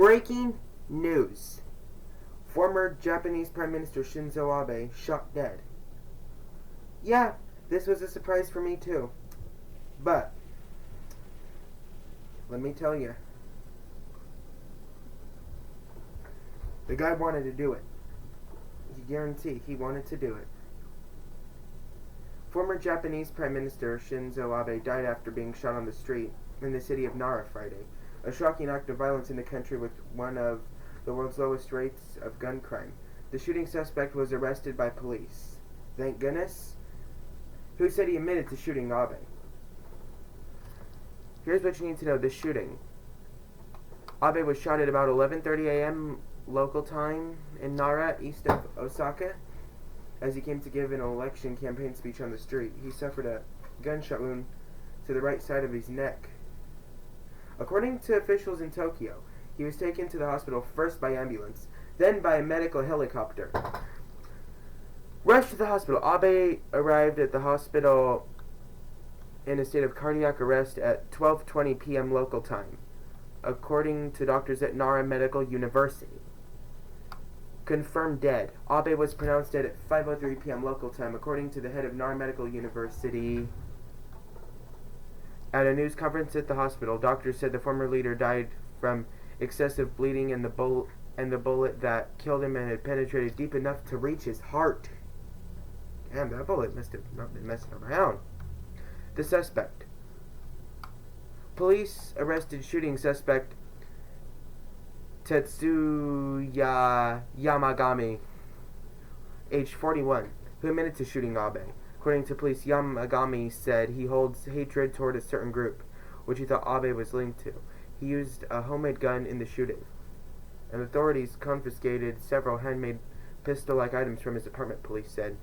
Breaking news. Former Japanese Prime Minister Shinzo Abe shot dead. Yeah, this was a surprise for me too. But, let me tell you, the guy wanted to do it. You guarantee he wanted to do it. Former Japanese Prime Minister Shinzo Abe died after being shot on the street in the city of Nara Friday, a shocking act of violence in the country with one of the world's lowest rates of gun crime. The shooting suspect was arrested by police. Thank goodness. Who said he admitted to shooting Abe? Here's what you need to know. The shooting. Abe was shot at about 11:30 a.m. local time in Nara, east of Osaka, as he came to give an election campaign speech on the street. He suffered a gunshot wound to the right side of his neck. According to officials in Tokyo, he was taken to the hospital first by ambulance, then by a medical helicopter. Rushed to the hospital. Abe arrived at the hospital in a state of cardiac arrest at 12:20 p.m. local time, according to doctors at Nara Medical University. Confirmed dead. Abe was pronounced dead at 5:03 p.m. local time, according to the head of Nara Medical University. At a news conference at the hospital, doctors said the former leader died from excessive bleeding and the bullet that killed him had penetrated deep enough to reach his heart. Damn, that bullet must have not been messing around. The suspect. Police arrested shooting suspect Tetsuya Yamagami, age 41, who admitted to shooting Abe. According to police, Yamagami said he holds hatred toward a certain group, which he thought Abe was linked to. He used a homemade gun in the shooting, and authorities confiscated several handmade pistol-like items from his apartment, police said.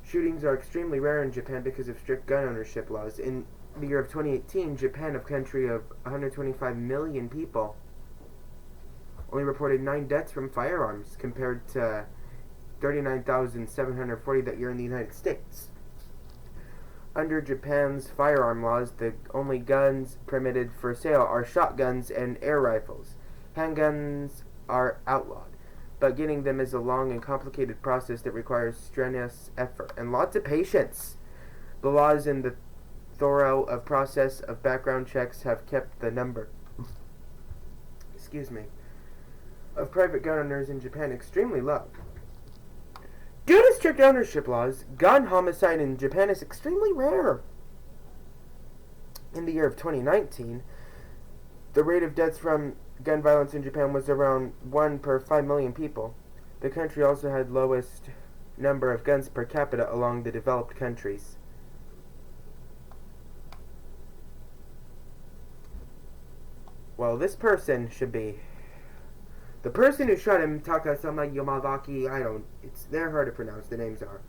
Shootings are extremely rare in Japan because of strict gun ownership laws. In the year of 2018, Japan, a country of 125 million people, only reported 9 deaths from firearms, compared to 39,740 that year in the United States. Under Japan's firearm laws, the only guns permitted for sale are shotguns and air rifles. Handguns are outlawed, but getting them is a long and complicated process that requires strenuous effort and lots of patience. The laws and the thorough of process of background checks have kept the number of private gun owners in Japan extremely low. Due to strict ownership laws, gun homicide in Japan is extremely rare. In the year of 2019, the rate of deaths from gun violence in Japan was around 1 per 5 million people. The country also had lowest number of guns per capita among the developed countries. Well, this person should be... The person who shot him, Takasama Yamazaki, they're hard to pronounce, the names are.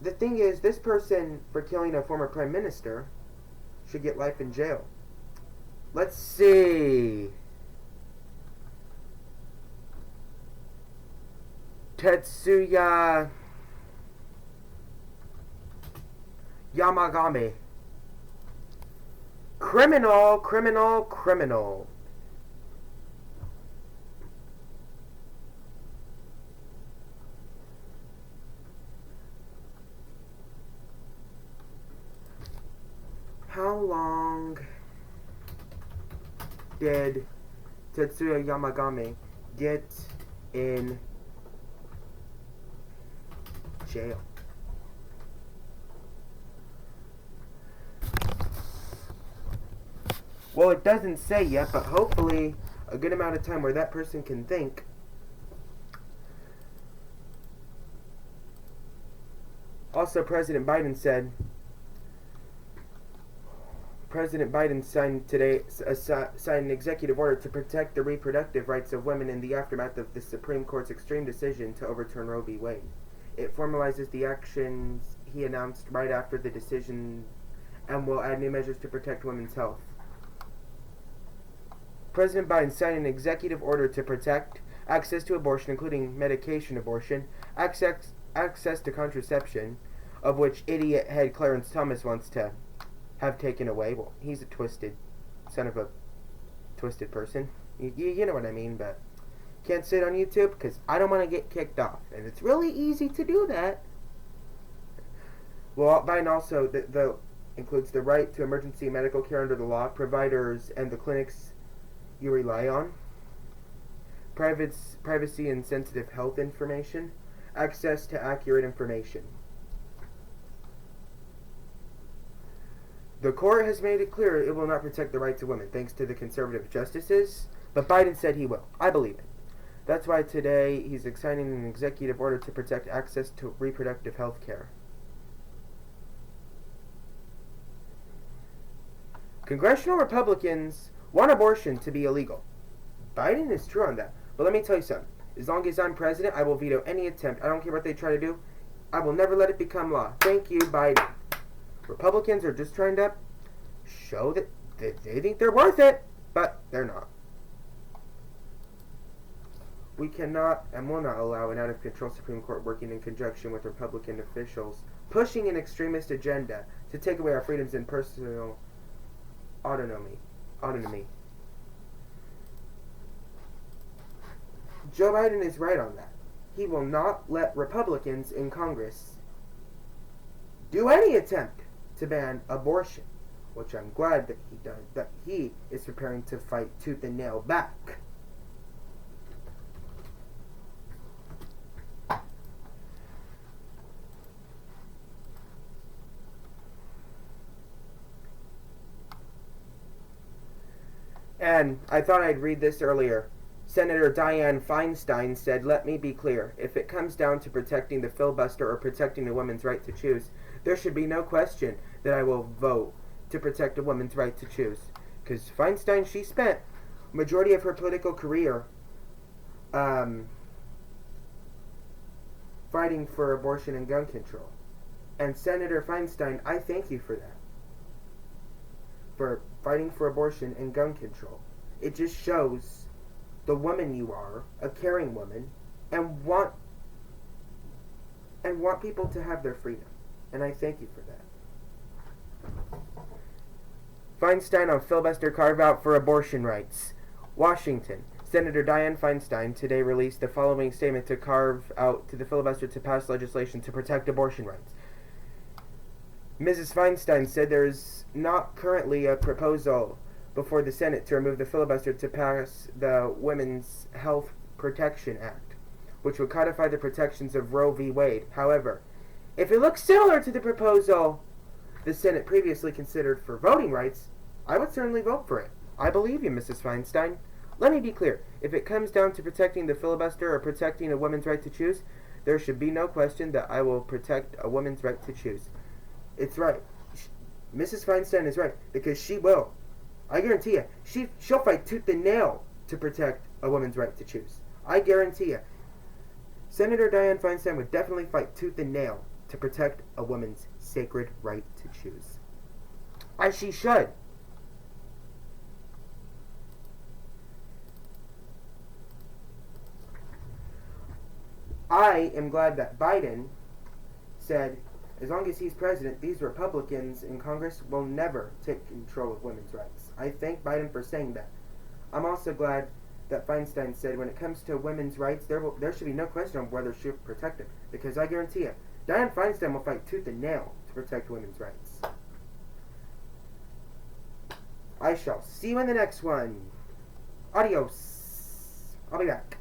The thing is, this person, for killing a former prime minister, should get life in jail. Let's see. Tetsuya Yamagami. Criminal. How long did Tetsuya Yamagami get in jail? Well, it doesn't say yet, but hopefully a good amount of time where that person can think. Also, President Biden signed an executive order to protect the reproductive rights of women in the aftermath of the Supreme Court's extreme decision to overturn Roe v. Wade. It formalizes the actions he announced right after the decision and will add new measures to protect women's health. President Biden signed an executive order to protect access to abortion, including medication abortion, access to contraception, of which idiot head Clarence Thomas wants to have taken away. Well, he's a twisted son of a twisted person. You know what I mean, but can't say it on YouTube because I don't want to get kicked off. And it's really easy to do that. Well, Biden also includes the right to emergency medical care under the law, providers and the clinics you rely on, privacy and sensitive health information, access to accurate information. The court has made it clear it will not protect the rights of women, thanks to the conservative justices, but Biden said he will. I believe it. That's why today he's signing an executive order to protect access to reproductive health care. Congressional Republicans want abortion to be illegal. Biden is true on that. But let me tell you something. As long as I'm president, I will veto any attempt. I don't care what they try to do. I will never let it become law. Thank you, Biden. Republicans are just trying to show that they think they're worth it, but they're not. We cannot and will not allow an out-of-control Supreme Court working in conjunction with Republican officials pushing an extremist agenda to take away our freedoms and personal autonomy. Joe Biden is right on that. He will not let Republicans in Congress do any attempt to ban abortion, which I'm glad that he does, that he is preparing to fight tooth and nail back. And I thought I'd read this earlier. Senator Dianne Feinstein said, "Let me be clear. If it comes down to protecting the filibuster or protecting a woman's right to choose, there should be no question that I will vote to protect a woman's right to choose." Because Feinstein, she spent majority of her political career fighting for abortion and gun control. And Senator Feinstein, I thank you for that. For fighting for abortion and gun control. It just shows the woman you are, a caring woman, and want people to have their freedom. And I thank you for that. Feinstein on filibuster carve-out for abortion rights. Washington. Senator Dianne Feinstein today released the following statement to carve out to the filibuster to pass legislation to protect abortion rights. Mrs. Feinstein said there is not currently a proposal before the Senate to remove the filibuster to pass the Women's Health Protection Act, which would codify the protections of Roe v. Wade. However, if it looks similar to the proposal the Senate previously considered for voting rights, I would certainly vote for it. I believe you, Mrs. Feinstein. Let me be clear. If it comes down to protecting the filibuster or protecting a woman's right to choose, there should be no question that I will protect a woman's right to choose. It's right. Mrs. Feinstein is right, because she will. I guarantee you, she'll fight tooth and nail to protect a woman's right to choose. I guarantee you. Senator Dianne Feinstein would definitely fight tooth and nail to protect a woman's sacred right to choose. As she should. I am glad that Biden said, as long as he's president, these Republicans in Congress will never take control of women's rights. I thank Biden for saying that. I'm also glad that Feinstein said when it comes to women's rights, there should be no question on whether she'll protect them. Because I guarantee you, Dianne Feinstein will fight tooth and nail to protect women's rights. I shall see you in the next one. Adios. I'll be back.